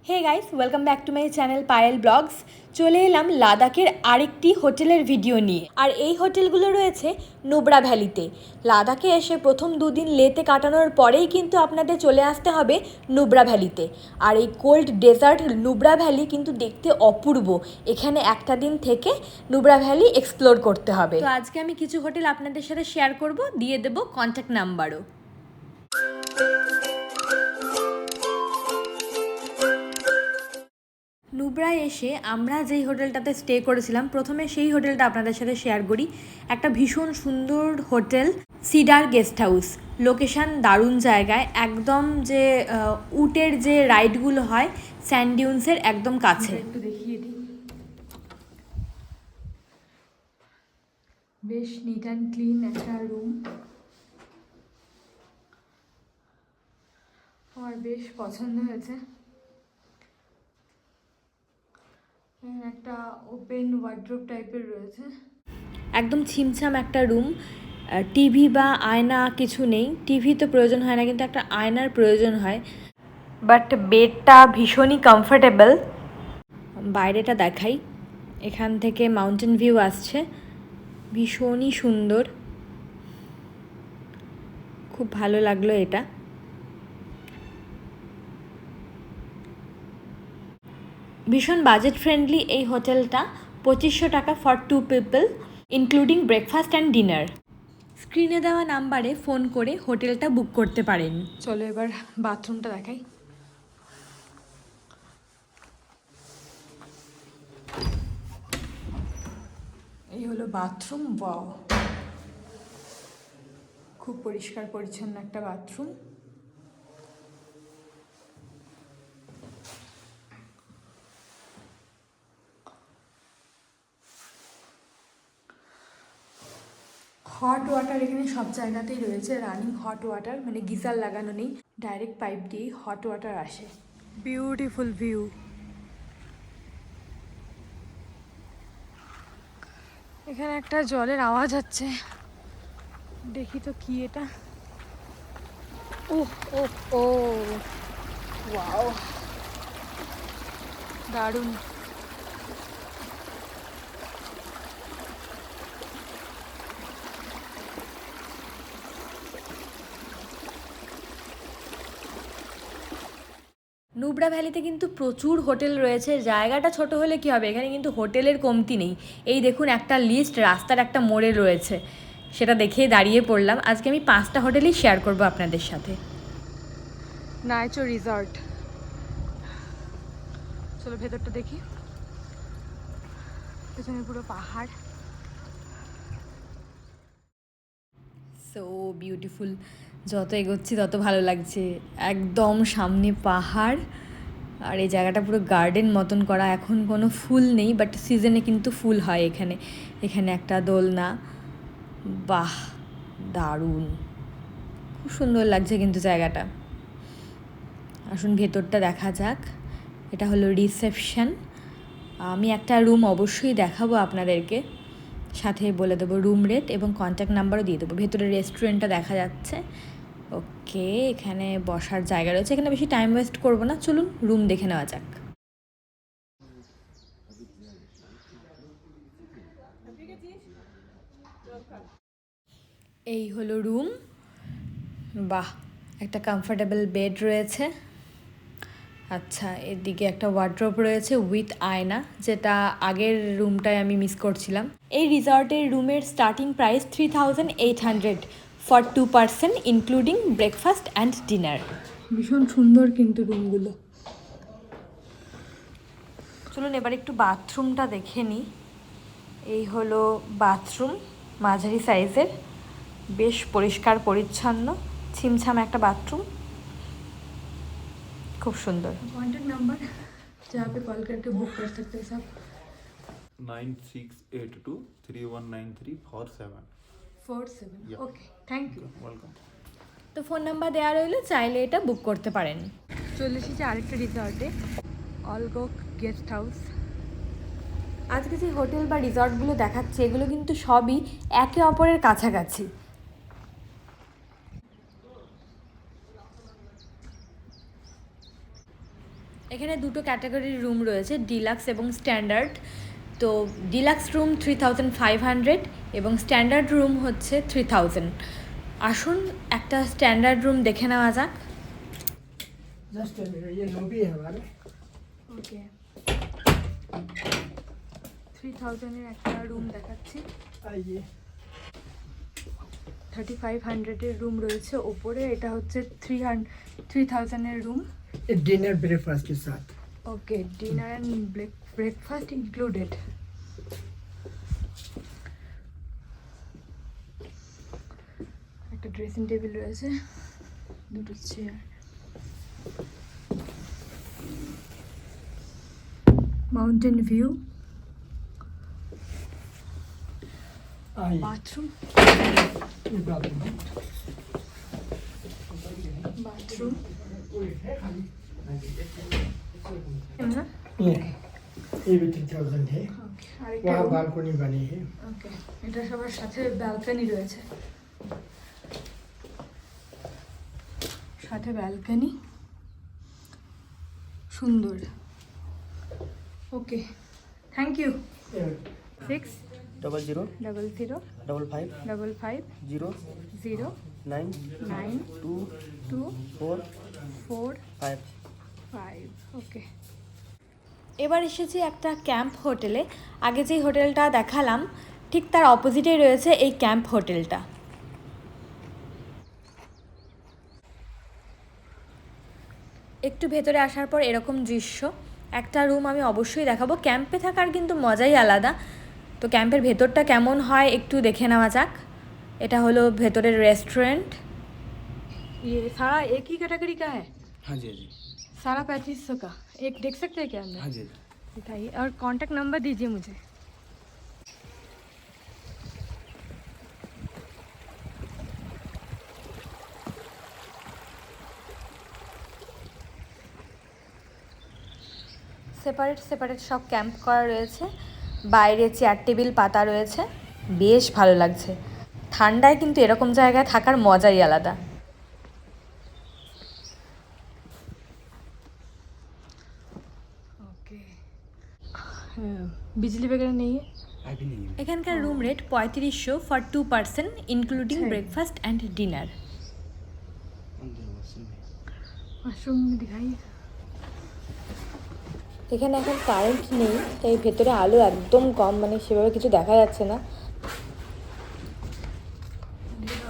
Hey guys, welcome back to my channel Payel blogs. চলে এলাম লাদাখের আরেকটি হোটেলের ভিডিও নিয়ে। আর এই হোটেলগুলো রয়েছে নুব্রা ভ্যালিতে। লাদাখে এসে প্রথম দুদিন লেতে কাটানোর পরেই কিন্তু আপনাদের চলে আসতে হবে নুব্রা ভ্যালিতে। আর এই কোল্ড ডেজার্ট নুব্রা ভ্যালি কিন্তু দেখতে অপূর্ব। এখানে একটা দিন থেকে নুব্রা ভ্যালি এক্সপ্লোর করতে হবে। তো আজকে আমি কিছু হোটেল আপনাদের সাথে শেয়ার করব, দিয়ে দেবো কন্ট্যাক্ট নাম্বারও। নুব্রায় এসে আমরা যেই হোটেলটাতে স্টে করেছিলাম, প্রথমে সেই হোটেলটা আপনাদের সাথে শেয়ার করি। একটা ভীষণ সুন্দর hotel, cedar guest house. Location দারুণ জায়গায়, একদম যে উটের যে রাইডগুলো হয় স্যান্ড ডিউন্সের একদম কাছে। একটু দেখিয়ে দিই, বেশ নিট অ্যান্ড ক্লিন একটা রুম, আমার বেশ পছন্দ হয়েছে। একটা ওপেন ওয়ার্ড্রোব টাইপের রয়েছে, একদম ছিমছাম একটা রুম। টিভি বা আয়না কিছু নেই, টিভি তো প্রয়োজন হয় না, কিন্তু একটা আয়নার প্রয়োজন হয়। বাট বেডটা ভীষণই কমফোর্টেবল। বাইরেটা দেখাই, এখান থেকে মাউন্টেন ভিউ আসছে, ভীষণই সুন্দর, খুব ভালো লাগলো এটা। ভীষণ বাজেট ফ্রেন্ডলি এই হোটেলটা। 2500 টাকা for 2 people, including breakfast and dinner. স্ক্রিনে দেওয়া নাম্বারে ফোন করে হোটেলটা বুক করতে পারেন। চলো এবার বাথরুমটা দেখাই। এই হলো বাথরুম। ওয়াও, খুব পরিষ্কার পরিচ্ছন্ন একটা বাথরুম। হট ওয়াটার এখানে সব জায়গাতেই রয়েছে, রানিং হট ওয়াটার, মানে গিজার লাগানো নেই, ডাইরেক্ট পাইপ দিয়েই হট ওয়াটার আসে। Beautiful view. এখানে একটা জলের আওয়াজ হচ্ছে, দেখি তো কি এটা। ওহ ও ও ওয়াও, দারুণ। নুব্রা ভ্যালিতে কিন্তু প্রচুর হোটেল রয়েছে। জায়গাটা ছোট হলে কি হবে, এখানে কিন্তু হোটেলের কমতি নেই। এই দেখুন, একটা লিস্ট রাস্তার একটা মোড়ে রয়েছে, সেটা দেখেই দাঁড়িয়ে পড়লাম। আজকে আমি 5টা হোটেলই শেয়ার করব আপনাদের সাথে। নাইচো রিসর্ট, চলো ভেতরটা দেখি। পেছনে পুরো পাহাড়, সো বিউটিফুল। যত এগোচ্ছি তত ভালো লাগছে, একদম সামনে পাহাড়। আর এই জায়গাটা পুরো গার্ডেন মতন করা। এখন কোনো ফুল নেই, বাট সিজনে কিন্তু ফুল হয় এখানে। এখানে একটা দোলনা, বাহ দারুণ, খুব সুন্দর লাগছে কিন্তু জায়গাটা। আসুন ভেতরটা দেখা যাক। এটা হলো রিসেপশন। আমি একটা রুম অবশ্যই দেখাবো আপনাদেরকে, সাথে বলে দেবো রুম রেট এবং কন্ট্যাক্ট নাম্বারও দিয়ে দেবো। ভেতরে রেস্টুরেন্টটা দেখা যাচ্ছে। ওকে, এখানে বসার জায়গা রয়েছে। এখানে বেশি টাইম ওয়েস্ট করবো না, চলুন রুম দেখে নেওয়া যাক। এই হলো রুম। বাহ, একটা কমফোর্টেবল বেড রয়েছে। আচ্ছা, এদিকে একটা ওয়ার্ড্রোব রয়েছে উইথ আয়না, যেটা আগের রুমটায় আমি মিস করছিলাম। এই রিসর্টের রুমের starting price 3800 for 2 person, including breakfast and dinner. ভীষণ সুন্দর কিন্তু রুমগুলো। চলুন এবার একটু বাথরুমটা দেখে নিই। এই হলো বাথরুম, মাঝারি সাইজের, বেশ পরিষ্কার পরিচ্ছন্ন, ছিমছাম একটা বাথরুম, खूब सुंदर। कॉन्टैक्ट नंबर जहाँ पे कॉल करके बुक कर सकते हैं सब। 9682319347। Okay, thank you. ওয়েলকাম। তো ফোন নাম্বার দেওয়া রইলো, চাইলে এটা বুক করতে পারেন। চলে এসেছি আরেকটা রিসর্টে, অলগোক গেস্ট হাউস। আজকে যে হোটেল বা রিসর্টগুলো দেখাচ্ছে, এগুলো কিন্তু সবই একে অপরের কাছাকাছি। এখানে দুটো ক্যাটাগরির রুম রয়েছে, ডিলাক্স এবং স্ট্যান্ডার্ড। তো ডিলাক্স রুম 3500 এবং স্ট্যান্ডার্ড রুম হচ্ছে 3000। আসুন একটা স্ট্যান্ডার্ড রুম দেখে নেওয়া যাক। जस्ट ये लॉबी है हमारा। ওকে, 3000-এর একটা রুম দেখাচ্ছি। आइए 3500-এর রুম রয়েছে ওপরে, এটা হচ্ছে 3000-এর রুম। ये डिनर ब्रेकफास्ट के साथ। ওকে, ডিনার অ্যান্ড ব্রেকফাস্ট ইনক্লুডেড। একটা ড্রেসিং টেবিল রয়েছে, দুটো চেয়ার, মাউন্টেন ভিউ, आइए বাথরুম। ये बाथरूम বাথরুম ये भी 3000 है। वहाँ बालकनी बनी है। ওকে, এটা সবার সাথে ব্যালকনি রয়েছে, সাথে ব্যালকনি, সুন্দর। ওকে, থ্যাংক ইউ। 6 00 00 55 55 0 0 9 9 2 2 4 4 5 5। ওকে, এবার এসেছি একটা ক্যাম্প হোটেলে। আগে যেই হোটেলটা দেখালাম ঠিক তার অপোজিটেই রয়েছে এই ক্যাম্প হোটেলটা। একটু ভেতরে আসার পর এরকম দৃশ্য। একটা রুম আমি অবশ্যই দেখাবো, ক্যাম্পে থাকার কিন্তু মজাই আলাদা। তো ক্যাম্পের ভেতরটা কেমন হয় একটু দেখে নেওয়া যাক। এটা হলো ভেতরের রেস্টুরেন্ট। ये सारा एक ही कैटेगरी का है? हाँ जी हाँ जी सारा 3500 का एक देख सकते हैं क्या अंदर? हाँ जी हाँ जी दिखाइए और कांटेक्ट नंबर दीजिए मुझे। সেপারেট সেপারেট সব ক্যাম্প করা রয়েছে, বাইরে চেয়ার টেবিল পাতা রয়েছে, বেশ ভালো লাগছে। ঠান্ডায় কিন্তু এরকম জায়গায় থাকার মজাই আলাদা। ওকে, बिजली वगैरह नहीं है? अभी नहीं है এখানকার room rate 3500 for 2 person including breakfast and dinner. अंदर वॉशरूम है ওয়াশরুম দেখাইয়ে। এখানে এখন কারেন্ট নেই, তাই ভেতরে আলো একদম কম, মানে সেভাবে কিছু দেখা যাচ্ছে না।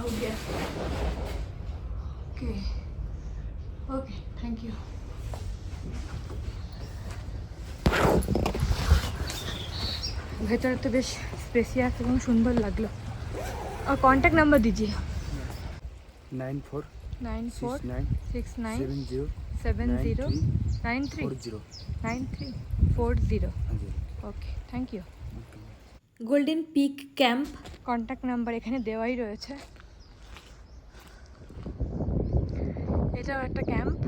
ওকে ওকে, থ্যাংক ইউ। ভেতরে তো বেশ স্পেসিয়াস এবং সুন্দর লাগলো। আর কন্ট্যাক্ট নাম্বার দিজিয়ে। 94 94 69 69 70 70 93 40 93 40। हाँ जी okay, thank you. Golden peak camp contact number এখানে দেওয়াই রয়েছে। এটাও একটা ক্যাম্প।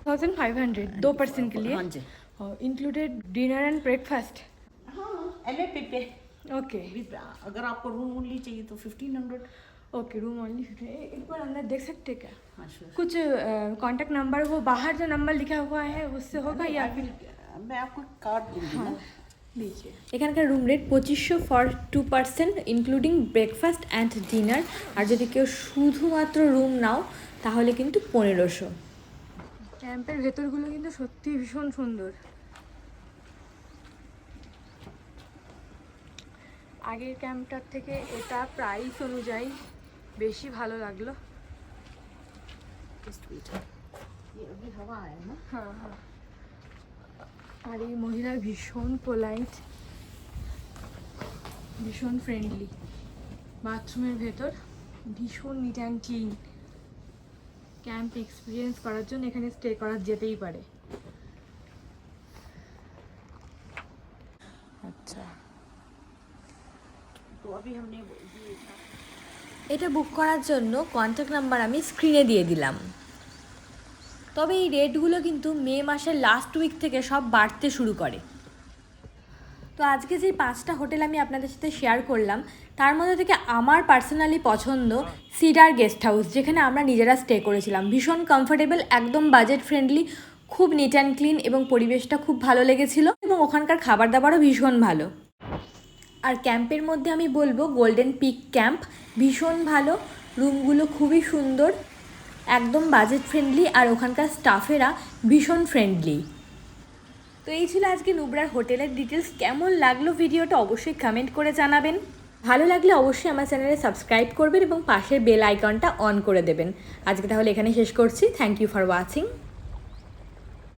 $1500 2 पर्सन के लिए। हाँ जी इंक्लूडेड डिनर एंड ब्रेकफास्ट। हाँ LAP पे ओके अगर आपको रूम ओनली चाहिए तो 1500। Okay, room only. एक बार अंदर देख सकते हैं क्या? हाँ श्योर कुछ कांटेक्ट नंबर वो बाहर जो नंबर लिखा हुआ है उससे होगा या फिर? मैं आपको कार्ड दूंगी ना लीजिए। এখানকার room rate 2500 for 2 person including breakfast and dinner. আর যদি কেউ শুধুমাত্র রুম নাও তাহলে কিন্তু 1500। ক্যাম্পের ভেতরগুলো কিন্তু সত্যি ভীষণ সুন্দর। আগের ক্যাম্পটার থেকে এটা প্রাইস অনুযায়ী বেশি ভালো লাগলো। जस्ट वेट ये अभी हवा आया ना হ্যাঁ হ্যাঁ, আর এই মহিলা ভীষণ পোলাইট, ভীষণ ফ্রেন্ডলি। বাথরুমের ভেতর ভীষণ neat and clean. Camp experience করার জন্য এখানে স্টে করা যেতেই পারে। আচ্ছা, तो अभी हमने ये था এটা বুক করার জন্য কন্ট্যাক্ট নাম্বার আমি স্ক্রিনে দিয়ে দিলাম। তবে এই রেটগুলো কিন্তু মে মাসের লাস্ট উইক থেকে সব বাড়তে শুরু করে। তো আজকে যেই 5টা হোটেল আমি আপনাদের সাথে শেয়ার করলাম তার মধ্যে থেকে আমার পার্সোনালি পছন্দ সিডার গেস্ট হাউস, যেখানে আমরা নিজেরা স্টে করেছিলাম। ভীষণ কমফোর্টেবল, একদম বাজেট ফ্রেন্ডলি, খুব নিট অ্যান্ড ক্লিন এবং পরিবেশটা খুব ভালো লেগেছিল এবং ওখানকার খাবার দাবারও ভীষণ ভালো। আর ক্যাম্পের মধ্যে আমি বলবো গোল্ডেন পিক ক্যাম্প ভীষণ ভালো, রুমগুলো খুবই সুন্দর, একদম বাজেট ফ্রেন্ডলি, আর ওখানকার স্টাফেরা ভীষণ ফ্রেন্ডলি। তো এই ছিল আজকে নুব্রার হোটেলের ডিটেলস। কেমন লাগলো ভিডিওটা অবশ্যই কমেন্ট করে জানাবেন। ভালো লাগলে অবশ্যই আমার চ্যানেলে সাবস্ক্রাইব করবেন এবং পাশের বেল আইকনটা অন করে দেবেন। আজকে তাহলে এখানে শেষ করছি। Thank you for watching.